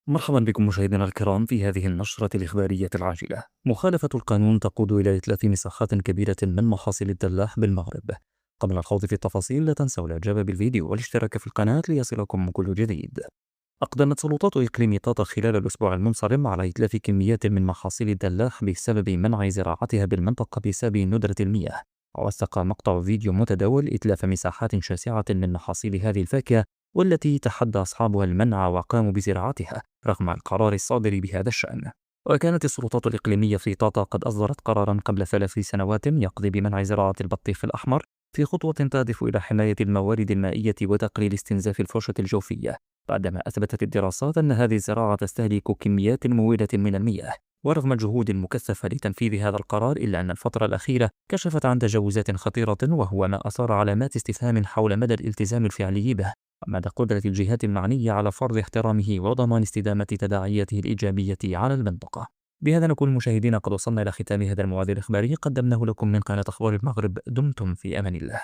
مرحبا بكم مشاهدينا الكرام في هذه النشرة الإخبارية العاجلة. مخالفة القانون تقود إلى إتلاف مساحات كبيرة من محاصيل الدلاح بالمغرب. قبل الخوض في التفاصيل لا تنسوا الإعجاب بالفيديو والاشتراك في القناة ليصلكم كل جديد. أقدمت سلطات إقليم طاطا خلال الأسبوع المنصرم على إتلاف كميات من محاصيل الدلاح بسبب منع زراعتها بالمنطقة بسبب ندرة المياه. وثق مقطع فيديو متداول إتلاف مساحات شاسعة من محاصيل هذه الفاكهة، والتي تحدى أصحابها المنع وقاموا بزراعتها رغم القرار الصادر بهذا الشأن. وكانت السلطات الإقليمية في طاطا قد أصدرت قرارا قبل 3 سنوات يقضي بمنع زراعة البطيخ الأحمر، في خطوة تهدف إلى حماية الموارد المائية وتقليل استنزاف الفرشة الجوفية، بعدما أثبتت الدراسات أن هذه الزراعة تستهلك كميات مهولة من المياه. ورغم الجهود المكثفة لتنفيذ هذا القرار، إلا أن الفترة الأخيرة كشفت عن تجاوزات خطيرة، وهو ما أثار علامات استفهام حول مدى الالتزام الفعلي به، ومدى قدرة الجهات المعنية على فرض احترامه وضمان استدامة تداعياته الإيجابية على المنطقة. بهذا نكون مشاهدينا قد وصلنا إلى ختام هذا المواد الإخباري قدمناه لكم من قناة أخبار المغرب. دمتم في أمان الله.